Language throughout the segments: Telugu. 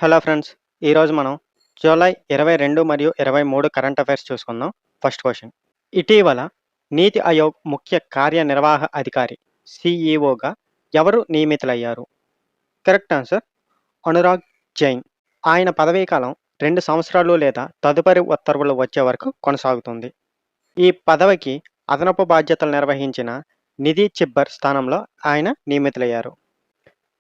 Hello friends. ఈరోజు మనం జూలై 22 మరియు 23 కరెంట్ అఫైర్స్ చూసుకుందాం. First question. ఇటీవల నీతి ఆయోగ్ ముఖ్య కార్యనిర్వాహ అధికారి సీఈఓగా ఎవరు నియమితులయ్యారు? Correct answer Anurag Jain. ఆయన పదవీ కాలం 2 సంవత్సరాలు లేదా తదుపరి ఉత్తర్వులు వచ్చే వరకు కొనసాగుతుంది. ఈ పదవికి అదనపు బాధ్యతలు నిర్వహించిన నిధి చిబ్బర్ స్థానంలో ఆయన నియమితులయ్యారు.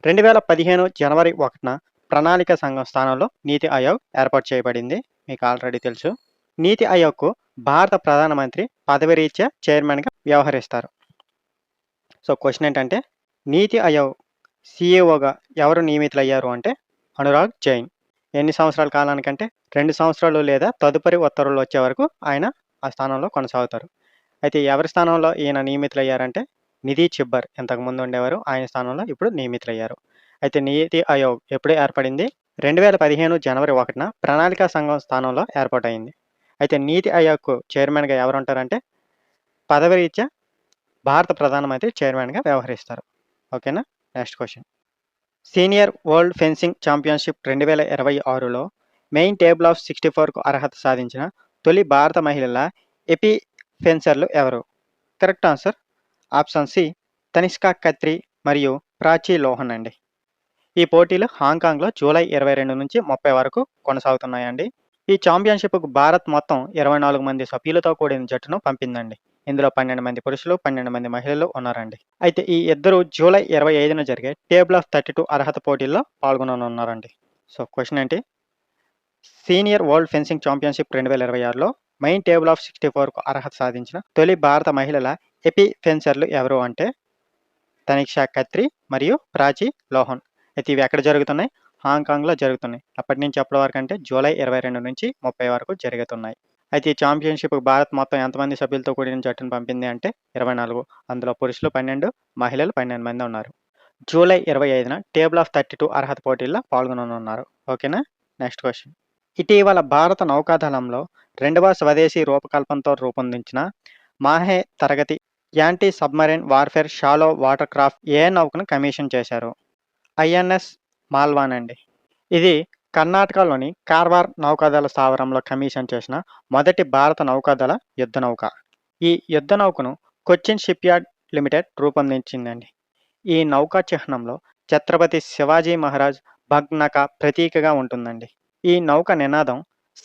2015 జనవరి 1న ప్రణాళిక సంఘం స్థానంలో నీతి ఆయోగ్ ఏర్పాటు చేయబడింది. మీకు ఆల్రెడీ తెలుసు. నీతి ఆయోగ్‌కు భారత ప్రధానమంత్రి పదవిరీత్యా చైర్మన్‌గా వ్యవహరిస్తారు. సో, క్వెషన్ ఏంటంటే నీతి ఆయోగ్ సీఈఓగా ఎవరు నియమితులయ్యారు అంటే అనురాగ్ జైన్. ఎన్ని సంవత్సరాల కాలానికంటే 2 సంవత్సరాలు లేదా తదుపరి ఉత్తర్వులు వచ్చే వరకు ఆయన ఆ స్థానంలో కొనసాగుతారు. అయితే ఎవరి స్థానంలో ఈయన నియమితులయ్యారంటే నిధి చిబ్బర్ ఇంతకుముందు ఉండేవారు. ఆయన స్థానంలో ఇప్పుడు నియమితులయ్యారు. అయితే నీతి ఆయోగ్ ఎప్పుడు ఏర్పడింది? 2015 జనవరి 1న ప్రణాళికా సంఘం స్థానంలో ఏర్పాటయింది. అయితే నీతి ఆయోగ్‌కు చైర్మన్‌గా ఎవరుంటారంటే పదవిరీత్యా భారత ప్రధానమంత్రి చైర్మన్‌గా వ్యవహరిస్తారు. ఓకేనా? Next question. Senior world fencing championship 2026లో మెయిన్ టేబుల్ ఆఫ్ 64కు అర్హత సాధించిన తొలి భారత మహిళల ఎపి ఫెన్సర్లు ఎవరు? Correct answer option C Tanishka Khatri మరియు ప్రాచీ లోహన్ అండి. ఈ పోటీలు హాంకాంగ్‌లో జూలై 22 నుంచి 30 వరకు కొనసాగుతున్నాయండి. ఈ ఛాంపియన్‌షిప్‌కు భారత్ మొత్తం 24 మంది సభ్యులతో కూడిన జట్టును పంపిందండి. ఇందులో 12 మంది పురుషులు, 12 మంది మహిళలు ఉన్నారండి. అయితే ఈ ఇద్దరు జూలై 25న జరిగే టేబుల్ ఆఫ్ 32 అర్హత పోటీల్లో పాల్గొననున్నారండి. సో, క్వెషన్ ఏంటి? సీనియర్ వరల్డ్ ఫెన్సింగ్ ఛాంపియన్‌షిప్ 2026లో మెయిన్ టేబుల్ ఆఫ్ 64కు అర్హత సాధించిన తొలి భారత మహిళల ఎపి ఫెన్సర్లు ఎవరు అంటే తనిక్షా ఖత్రి మరియు ప్రాచీ లోహన్. అయితే ఇవి ఎక్కడ జరుగుతున్నాయి? హాంకాంగ్‌లో జరుగుతున్నాయి. అప్పటి నుంచి అప్పటి వరకు అంటే జూలై 22 నుంచి 30 వరకు జరుగుతున్నాయి. అయితే ఈ ఛాంపియన్‌షిప్‌కి భారత్ మొత్తం ఎంతమంది సభ్యులతో కూడిన జట్టును పంపింది అంటే 24. అందులో పురుషులు 12, మహిళలు 12 మంది ఉన్నారు. జూలై 25న టేబుల్ ఆఫ్ 32 అర్హత పోటీల్లో పాల్గొననున్నారు. ఓకేనా? Next question. ఇటీవల భారత నౌకాదళంలో 2వ స్వదేశీ రూపకల్పనతో రూపొందించిన మాహే తరగతి anti submarine warfare shallow water craft ఏ నౌకను కమిషన్ చేశారు? ఐఎన్ఎస్ మాల్వాన్ అండి. ఇది కర్ణాటకలోని కార్వార్ నౌకాదళ స్థావరంలో కమిషన్ చేసిన మొదటి భారత నౌకాదళ యుద్ధ నౌక. ఈ యుద్ధ నౌకను కొచ్చిన్ షిప్‌యార్డ్ లిమిటెడ్ రూపొందించిందండి. ఈ నౌకా చిహ్నంలో ఛత్రపతి శివాజీ మహారాజ్ భగ్నక ప్రతీకగా ఉంటుందండి. ఈ నౌక నినాదం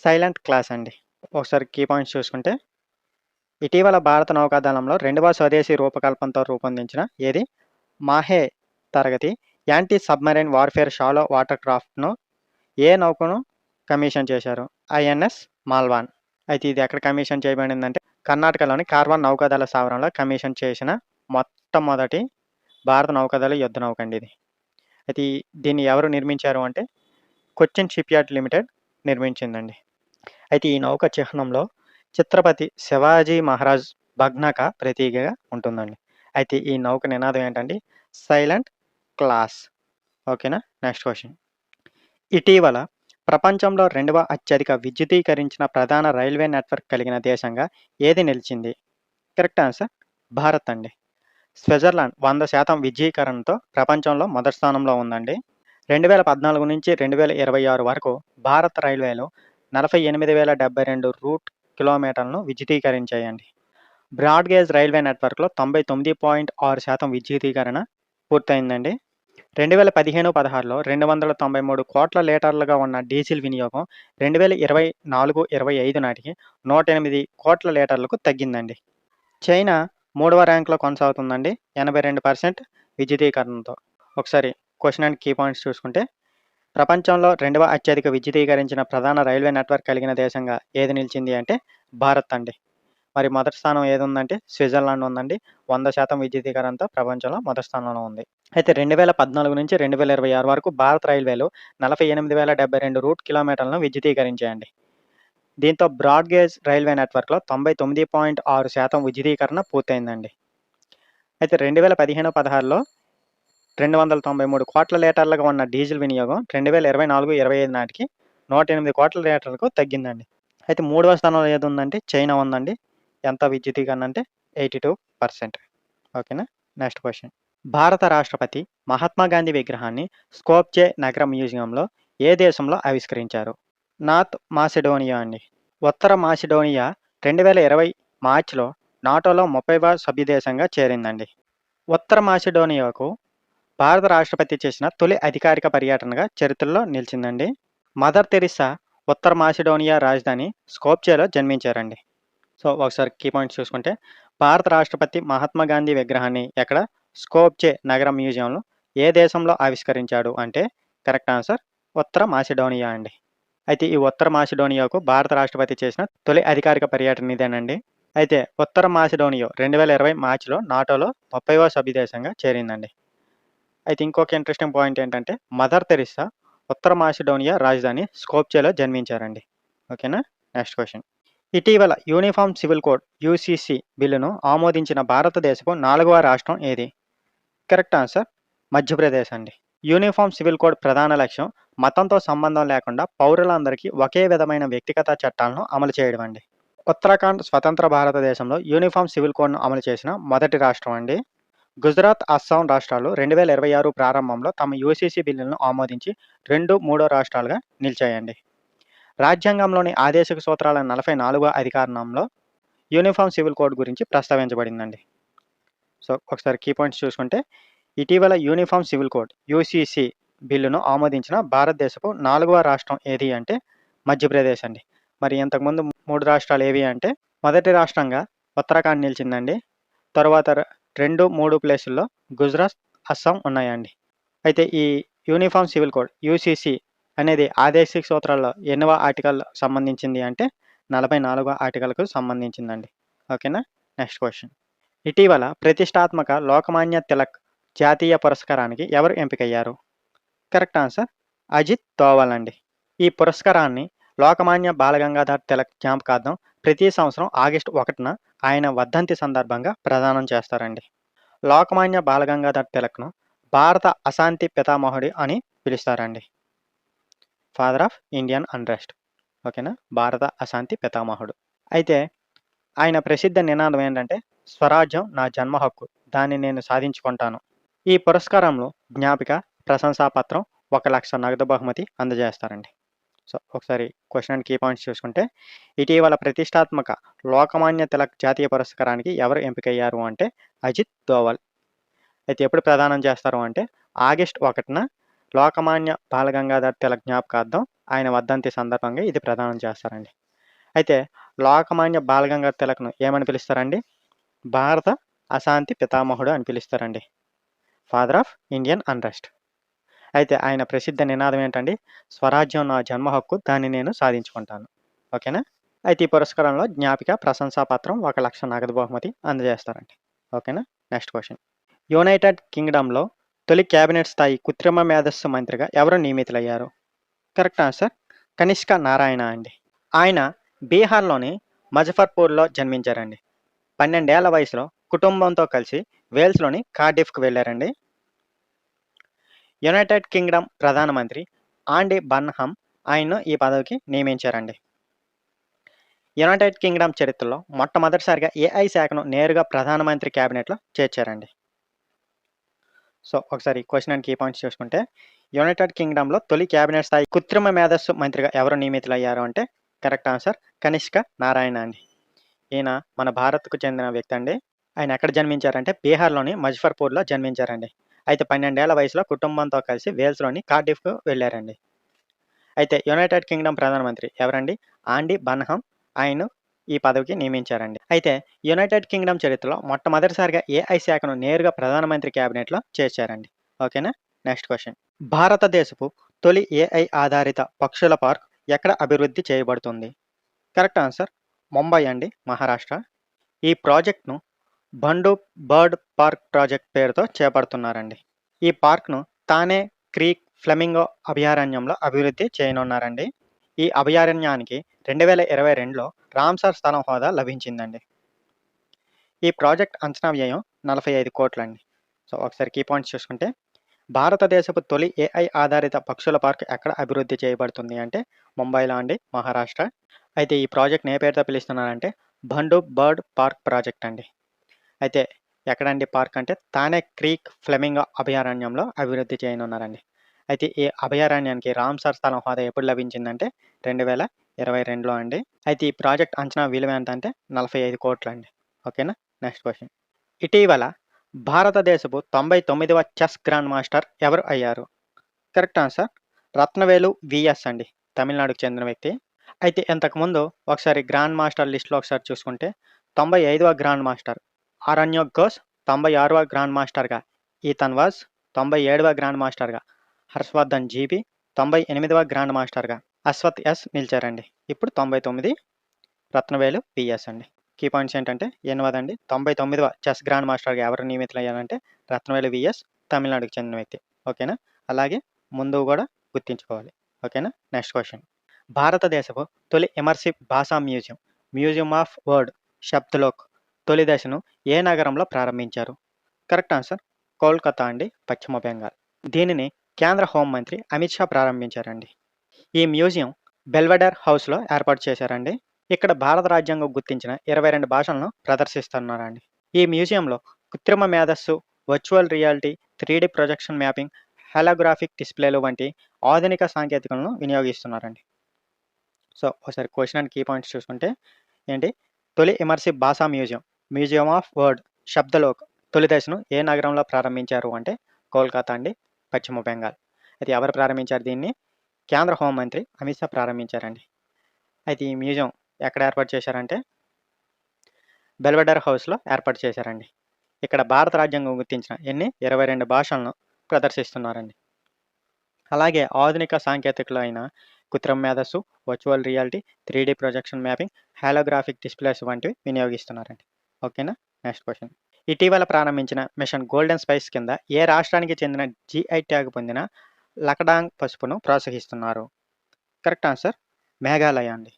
సైలెంట్ క్లాస్ అండి. ఒకసారి కీ పాయింట్స్ చూసుకుంటే ఇటీవల భారత నౌకాదళంలో 2వ స్వదేశీ రూపకల్పనతో రూపొందించిన ఏది? మాహే తరగతి anti submarine warfare shallow water క్రాఫ్ట్‌ను ఏ నౌకను కమిషన్ చేశారు? ఐఎన్ఎస్ మాల్వాన్. అయితే ఇది ఎక్కడ కమిషన్ చేయబడిందంటే కర్ణాటకలోని కార్వార్ నౌకాదళ స్థావరంలో కమిషన్ చేసిన మొట్టమొదటి భారత నౌకాదళ యుద్ధ నౌక అండి ఇది. అయితే దీన్ని ఎవరు నిర్మించారు అంటే కొచ్చిన్ షిప్‌యార్డ్ లిమిటెడ్ నిర్మించిందండి. అయితే ఈ నౌక చిహ్నంలో ఛత్రపతి శివాజీ మహారాజ్ భగ్నక ప్రతీకగా ఉంటుందండి. అయితే ఈ నౌక నినాదం ఏంటంటే సైలెంట్ క్లాస్. ఓకేనా? Next question. ఇటీవల ప్రపంచంలో 2వ అత్యధిక విద్యుదీకరించిన ప్రధాన రైల్వే నెట్వర్క్ కలిగిన దేశంగా ఏది నిలిచింది? కరెక్ట్ ఆన్సర్ భారత్ అండి. స్విట్జర్లాండ్ 100% విద్యుదీకరణతో ప్రపంచంలో మొదటి స్థానంలో ఉందండి. 2014 నుంచి 2026 వరకు భారత రైల్వేలు 48,072 రూట్ కిలోమీటర్లను విద్యుదీకరించాయండి. బ్రాడ్ గేజ్ రైల్వే నెట్వర్క్‌లో 99.6% విద్యుదీకరణ పూర్తయిందండి. 2015-16లో 293 కోట్ల లీటర్లుగా ఉన్న డీజిల్ వినియోగం 2024-25 నాటికి 108 కోట్ల లీటర్లకు తగ్గిందండి. చైనా 3వ ర్యాంక్‌లో కొనసాగుతుందండి 82% విద్యుదీకరణతో. ఒకసారి క్వెషన్ అండ్ కీ పాయింట్స్ చూసుకుంటే ప్రపంచంలో 2వ అత్యధిక విద్యుదీకరించిన ప్రధాన రైల్వే నెట్వర్క్ కలిగిన దేశంగా ఏది నిలిచింది అంటే భారత్ అండి. మరి మొదటి స్థానం ఏదుందంటే స్విట్జర్లాండ్ ఉందండి. 100% విద్యుదీకరణతో ప్రపంచంలో మొదటి స్థానంలో ఉంది. అయితే 2014 నుంచి 2026 వరకు భారత రైల్వేలు 48,072 రూట్ కిలోమీటర్లను విద్యుదీకరించాయండి. దీంతో బ్రాడ్ గేజ్ రైల్వే నెట్వర్క్‌లో 99.6% విద్యుదీకరణ పూర్తయిందండి. అయితే 2015-16లో 293 కోట్ల లీటర్లుగా ఉన్న డీజిల్ వినియోగం 2024-25 నాటికి 108 కోట్ల లీటర్లకు తగ్గిందండి. అయితే మూడవ స్థానంలో ఏదుందంటే చైనా ఉందండి. ఎంత విద్యుదీకరణ అంటే 82%. ఓకేనా? Next question. భారత రాష్ట్రపతి మహాత్మా గాంధీ విగ్రహాన్ని స్కోప్జే నగర మ్యూజియంలో ఏ దేశంలో ఆవిష్కరించారు? నార్త్ మాసిడోనియా అండి. ఉత్తర మాసిడోనియా 2020 మార్చ్‌లో నాటోలో 30వ సభ్యదేశంగా చేరిందండి. ఉత్తర మాసిడోనియాకు భారత రాష్ట్రపతి చేసిన తొలి అధికారిక పర్యటనగా చరిత్రలో నిలిచిందండి. మదర్ తెరిస్సా ఉత్తర మాసిడోనియా రాజధాని స్కోప్జేలో జన్మించారండి. సో, ఒకసారి కీ పాయింట్స్ చూసుకుంటే, భారత రాష్ట్రపతి మహాత్మా గాంధీ విగ్రహాన్ని ఎక్కడ? స్కోప్జే నగరం మ్యూజియంలో ఏ దేశంలో ఆవిష్కరించాడు అంటే, కరెక్ట్ ఆన్సర్ ఉత్తర మాసిడోనియా అండి. అయితే ఈ ఉత్తర మాసిడోనియాకు భారత రాష్ట్రపతి చేసిన తొలి అధికారిక పర్యటన ఇదేనండి. అయితే ఉత్తర మాసిడోనియా 2020 మార్చిలో నాటోలో 30వ సభ్యదేశంగా చేరిందండి. అయితే ఇంకొక ఇంట్రెస్టింగ్ పాయింట్ ఏంటంటే, మదర్ తెరిస్సా ఉత్తర మాసిడోనియా రాజధాని స్కోప్జేలో జన్మించారండి. ఓకేనా? Next question. ఇటీవల యూనిఫార్మ్ సివిల్ కోడ్ యూసీసీ బిల్లును ఆమోదించిన భారతదేశపు 4వ రాష్ట్రం ఏది? కరెక్ట్ ఆన్సర్ మధ్యప్రదేశ్ అండి. యూనిఫార్మ్ సివిల్ కోడ్ ప్రధాన లక్ష్యం మతంతో సంబంధం లేకుండా పౌరులందరికీ ఒకే విధమైన వ్యక్తిగత చట్టాలను అమలు చేయడం అండి. ఉత్తరాఖండ్ స్వతంత్ర భారతదేశంలో యూనిఫార్మ్ సివిల్ కోడ్ను అమలు చేసిన మొదటి రాష్ట్రం అండి. గుజరాత్, అస్సాం రాష్ట్రాలు 2026 ప్రారంభంలో తమ యూసీసీ బిల్లులను ఆమోదించి 3 రాష్ట్రాలుగా నిలిచాయండి. రాజ్యాంగంలోని ఆదేశిక సూత్రాల 44వ అధికరణంలో యూనిఫార్మ్ సివిల్ కోడ్ గురించి ప్రస్తావించబడిందండి. సో, ఒకసారి కీ పాయింట్స్ చూసుకుంటే, ఇటీవల యూనిఫార్మ్ సివిల్ కోడ్ యూసీసీ బిల్లును ఆమోదించిన భారతదేశపు 4వ రాష్ట్రం ఏది అంటే మధ్యప్రదేశ్ అండి. మరి ఇంతకుముందు 3 రాష్ట్రాలు ఏవి అంటే, మొదటి రాష్ట్రంగా ఉత్తరాఖండ్ నిలిచిందండి. తరువాత 2, 3 ప్లేసుల్లో గుజరాత్, అస్సాం ఉన్నాయండి. అయితే ఈ యూనిఫార్మ్ సివిల్ కోడ్ యూసీసీ అనేది ఆదేశిక సూత్రాల్లో ఎన్నవ ఆర్టికల్ సంబంధించింది అంటే 44వ ఆర్టికల్‌కు సంబంధించిందండి. ఓకేనా? Next question. ఇటీవల ప్రతిష్టాత్మక లోకమాన్య తిలక్ జాతీయ పురస్కారానికి ఎవరు ఎంపికయ్యారు? కరెక్ట్ ఆన్సర్ అజిత్ దోవల్ అండి. ఈ పురస్కారాన్ని లోకమాన్య బాలగంగాధర్ తిలక్ జ్ఞాపకార్థం ప్రతి సంవత్సరం ఆగస్టు 1న ఆయన వర్ధంతి సందర్భంగా ప్రదానం చేస్తారండి. లోకమాన్య బాలగంగాధర్ తిలక్‌ను భారత అశాంతి పితామహుడు అని పిలుస్తారండి. Father of Indian unrest. ఓకేనా? భారత అశాంతి పితామహుడు. అయితే ఆయన ప్రసిద్ధ నినాదం ఏంటంటే, స్వరాజ్యం నా జన్మ హక్కు, దాన్ని నేను సాధించుకుంటాను. ఈ పురస్కారంలో జ్ఞాపిక, ప్రశంసాపత్రం, 1,00,000 నగదు బహుమతి అందజేస్తారండి. సో, ఒకసారి క్వెషన్ అండ్ కీ పాయింట్స్ చూసుకుంటే, ఇటీవల ప్రతిష్టాత్మక లోకమాన్య తిలక్ జాతీయ పురస్కారానికి ఎవరు ఎంపికయ్యారు అంటే అజిత్ దోవల్. అయితే ఎప్పుడు ప్రదానం చేస్తారు అంటే ఆగస్టు 1న లోకమాన్య బాలగంగాధర్ తిలక్ జ్ఞాపకార్థం ఆయన వర్ధంతి సందర్భంగా ఇది ప్రదానం చేస్తారండి. అయితే లోకమాన్య బాలగంగాధర్ తిలక్‌ను ఏమని పిలుస్తారండి? భారత అశాంతి పితామహుడు అని పిలుస్తారండి. Father of Indian unrest. అయితే ఆయన ప్రసిద్ధ నినాదం ఏంటండి? స్వరాజ్యం నా జన్మ హక్కు, దాన్ని నేను సాధించుకుంటాను. ఓకేనా? అయితే ఈ పురస్కారంలో జ్ఞాపిక, ప్రశంసాపత్రం, 1,00,000 నగదు బహుమతి అందజేస్తారండి. ఓకేనా? Next question. యునైటెడ్ కింగ్డమ్‌లో తొలి క్యాబినెట్ స్థాయి కృత్రిమ మేధస్సు మంత్రిగా ఎవరు నియమితులయ్యారు? కరెక్ట్ ఆన్సర్ కనిష్క నారాయణ అండి. ఆయన బీహార్‌లోని ముజఫర్పూర్‌లో జన్మించారండి. 12 ఏళ్ల వయసులో కుటుంబంతో కలిసి వేల్స్‌లోని కార్డిఫ్‌కి వెళ్లారండి. యునైటెడ్ కింగ్డమ్ ప్రధానమంత్రి ఆండీ బర్న్‌హమ్ ఆయన్ను ఈ పదవికి నియమించారండి. యునైటెడ్ కింగ్డమ్ చరిత్రలో మొట్టమొదటిసారిగా ఏఐ శాఖను నేరుగా ప్రధానమంత్రి క్యాబినెట్‌లో చేర్చారండి. సో, ఒకసారి క్వెషన్ అండ్ కీ పాయింట్స్ చూసుకుంటే, యునైటెడ్ కింగ్డమ్‌లో తొలి క్యాబినెట్ స్థాయి కృత్రిమ మేధస్సు మంత్రిగా ఎవరు నియమితులయ్యారు అంటే కరెక్ట్ ఆన్సర్ కనిష్క నారాయణ అండి. ఈయన మన భారత్‌కు చెందిన వ్యక్తి అండి. ఆయన ఎక్కడ జన్మించారంటే బీహార్‌లోని ముజఫర్పూర్‌లో జన్మించారండి. అయితే 12 ఏళ్ల వయసులో కుటుంబంతో కలిసి వేల్స్‌లోని కార్డిఫ్‌కు వెళ్లారండి. అయితే యునైటెడ్ కింగ్డమ్ ప్రధానమంత్రి ఎవరండి? ఆండీ బర్న్‌హమ్ ఆయన్ను ఈ పదవికి నియమించారండి. అయితే యునైటెడ్ కింగ్డమ్ చరిత్రలో మొట్టమొదటిసారిగా ఏఐ శాఖను నేరుగా ప్రధానమంత్రి క్యాబినెట్‌లో చేర్చారండి. ఓకేనా? Next question. భారతదేశపు తొలి ఏఐ ఆధారిత పక్షుల పార్క్ ఎక్కడ అభివృద్ధి చేయబడుతుంది? కరెక్ట్ ఆన్సర్ ముంబై అండి, మహారాష్ట్ర. ఈ ప్రాజెక్ట్‌ను బండు బర్డ్ పార్క్ ప్రాజెక్ట్ పేరుతో చేపడుతున్నారండి. ఈ పార్క్‌ను తానే క్రీక్ ఫ్లెమింగో అభయారణ్యంలో అభివృద్ధి చేయనున్నారండి. ఈ అభయారణ్యానికి 2022లో రామ్‌సర్ స్థలం హోదా లభించిందండి. ఈ ప్రాజెక్ట్ అంచనా వ్యయం 45 కోట్లండి. సో, ఒకసారి కీ పాయింట్స్ చూసుకుంటే, భారతదేశపు తొలి ఏఐ ఆధారిత పక్షుల పార్క్ ఎక్కడ అభివృద్ధి చేయబడుతుంది అంటే ముంబైలో అండి, మహారాష్ట్ర. అయితే ఈ ప్రాజెక్ట్‌ని ఏ పేరుతో పిలుస్తున్నారంటే బండు బర్డ్ పార్క్ ప్రాజెక్ట్ అండి. అయితే ఎక్కడండి పార్క్ అంటే తానే క్రీక్ ఫ్లెమింగో అభయారణ్యంలో అభివృద్ధి చేయనున్నారండి. అయితే ఈ అభయారణ్యానికి రామ్‌సర్ స్థలం హోదా ఎప్పుడు లభించిందంటే 2022లో అండి. అయితే ఈ ప్రాజెక్ట్ అంచనా విలువ ఎంతంటే 45 కోట్లండి. ఓకేనా? Next question. ఇటీవల భారతదేశపు 99వ చెస్ గ్రాండ్ మాస్టర్ ఎవరు అయ్యారు? కరెక్ట్ ఆన్సర్ రత్నవేలు వీఎస్ అండి. తమిళనాడుకు చెందిన వ్యక్తి. అయితే ఇంతకుముందు ఒకసారి గ్రాండ్ మాస్టర్ లిస్ట్‌లో ఒకసారి చూసుకుంటే 95వ గ్రాండ్ మాస్టర్ అరణ్యక్ ఘోష్, 96వ గ్రాండ్ మాస్టర్‌గా ఈథన్ వాజ్, 97వ గ్రాండ్ మాస్టర్‌గా హర్షవర్ధన్ జీబీ, 98వ గ్రాండ్ మాస్టర్‌గా అశ్వత్ ఎస్ నిలిచారండి. ఇప్పుడు 99 రత్నవేలు వీఎస్ అండి. కీ పాయింట్స్ ఏంటంటే 8వదండి 99వ చెస్ గ్రాండ్ మాస్టర్‌గా ఎవరు నియమితులయ్యారంటే రత్నవేలు వీఎస్ తమిళనాడుకు చెందిన వ్యక్తి. ఓకేనా? అలాగే ముందు గూడా గుర్తుంచుకోవాలి. ఓకేనా? Next question. భారతదేశపు తొలి ఇమర్సివ్ భాషా museum, museum of word Shabdalok తొలి దశను ఏ నగరంలో ప్రారంభించారు? కరెక్ట్ ఆన్సర్ కోల్కతా అండి, పశ్చిమ బెంగాల్. దీనిని కేంద్ర హోంమంత్రి అమిత్ షా ప్రారంభించారండి. ఈ మ్యూజియం బెల్వెడర్ హౌస్‌లో ఏర్పాటు చేశారండి. ఇక్కడ భారత రాజ్యాంగం గుర్తించిన 22 భాషలను ప్రదర్శిస్తున్నారండి. ఈ మ్యూజియంలో కృత్రిమ మేధస్సు, virtual reality, 3D projection mapping, holographic డిస్ప్లేలు వంటి ఆధునిక సాంకేతికలను వినియోగిస్తున్నారండి. సో, ఒకసారి క్వెషన్ అండ్ కీ పాయింట్స్ చూసుకుంటే ఏంటి? తొలి ఇమర్సివ్ భాషా museum, museum of word Shabdalok తొలి దశను ఏ నగరంలో ప్రారంభించారు అంటే కోల్కతా అండి, పశ్చిమ బెంగాల్. అయితే ఎవరు ప్రారంభించారు దీన్ని? కేంద్ర హోంమంత్రి అమిత్ షా ప్రారంభించారండి. అయితే ఈ మ్యూజియం ఎక్కడ ఏర్పాటు చేశారంటే బెల్వెడర్ హౌస్‌లో ఏర్పాటు చేశారండి. ఇక్కడ భారత రాజ్యాంగం గుర్తించిన 22 భాషలను ప్రదర్శిస్తున్నారండి. అలాగే ఆధునిక సాంకేతికలు అయిన కృత్రిమ మేధస్సు, virtual reality, 3D projection mapping, holographic displays వంటివి వినియోగిస్తున్నారండి. ఓకేనా? Next question. ఇటీవల ప్రారంభించిన మిషన్ గోల్డెన్ స్పైస్ కింద ఏ రాష్ట్రానికి చెందిన జీఐ ట్యాగ్ పొందిన లకడాంగ్ పసుపును ప్రోత్సహిస్తున్నారు? కరెక్ట్ ఆన్సర్ మేఘాలయ అండి.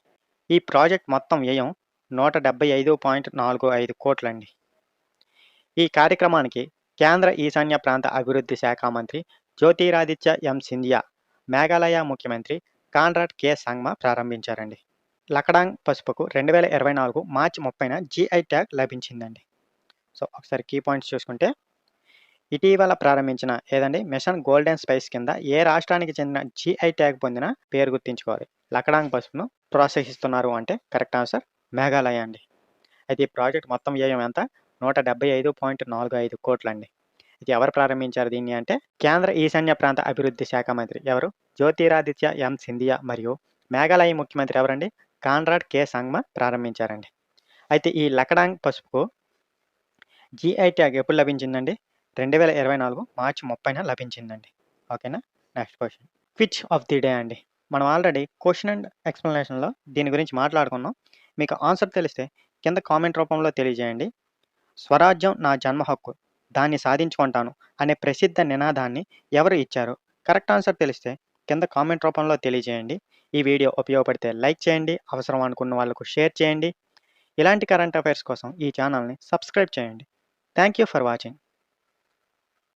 ఈ ప్రాజెక్ట్ మొత్తం వ్యయం 175.45 కోట్లండి. ఈ కార్యక్రమానికి కేంద్ర ఈశాన్య ప్రాంత అభివృద్ధి శాఖ మంత్రి జ్యోతిరాదిత్య ఎం సింధియా, మేఘాలయ ముఖ్యమంత్రి కాన్రాడ్ కే సంగ్మా ప్రారంభించారండి. లకడాంగ్ పసుపుకు 2024 మార్చి 30న జీఐ ట్యాగ్ లభించిందండి. సో, ఒకసారి కీ పాయింట్స్ చూసుకుంటే ఇటీవల ప్రారంభించిన ఏదండి మిషన్ గోల్డెన్ స్పైస్ కింద ఏ రాష్ట్రానికి చెందిన జీఐ ట్యాగ్ పొందిన పేరు గుర్తుంచుకోవాలి. లకడాంగ్ పసుపును ప్రోత్సహిస్తున్నారు అంటే కరెక్ట్ ఆన్సర్ మేఘాలయ అండి. అయితే ఈ ప్రాజెక్ట్ మొత్తం వ్యయం ఎంత? 175.45 కోట్లండి. ఇది ఎవరు ప్రారంభించారు దీన్ని అంటే కేంద్ర ఈశాన్య ప్రాంత అభివృద్ధి శాఖ మంత్రి ఎవరు? జ్యోతిరాదిత్య ఎం సింధియా మరియు మేఘాలయ ముఖ్యమంత్రి ఎవరండి? కాన్రాడ్ కే సంగ్మా ప్రారంభించారండి. అయితే ఈ లకడాంగ్ పసుపుకు జీఐ ట్యాగ్ ఎప్పుడు లభించిందండి? 2024 మార్చి 30న లభించిందండి. ఓకేనా? Next question. Quiz of the day అండి. మనం ఆల్రెడీ క్వెషన్ అండ్ ఎక్స్‌ప్లనేషన్‌లో దీని గురించి మాట్లాడుకున్నాం. మీకు ఆన్సర్ తెలిస్తే కింద కామెంట్ రూపంలో తెలియజేయండి. స్వరాజ్యం నా జన్మ హక్కు, దాన్ని సాధించుకుంటాను అనే ప్రసిద్ధ నినాదాన్ని ఎవరు ఇచ్చారు? కరెక్ట్ ఆన్సర్ తెలిస్తే కింద కామెంట్ రూపంలో తెలియజేయండి. ఈ వీడియో ఉపయోగపడితే లైక్ చేయండి. అవసరం అనుకున్న వాళ్ళకు షేర్ చేయండి. ఇలాంటి కరెంట్ అఫైర్స్ కోసం ఈ ఛానల్‌ని సబ్స్క్రైబ్ చేయండి. Thank you for watching.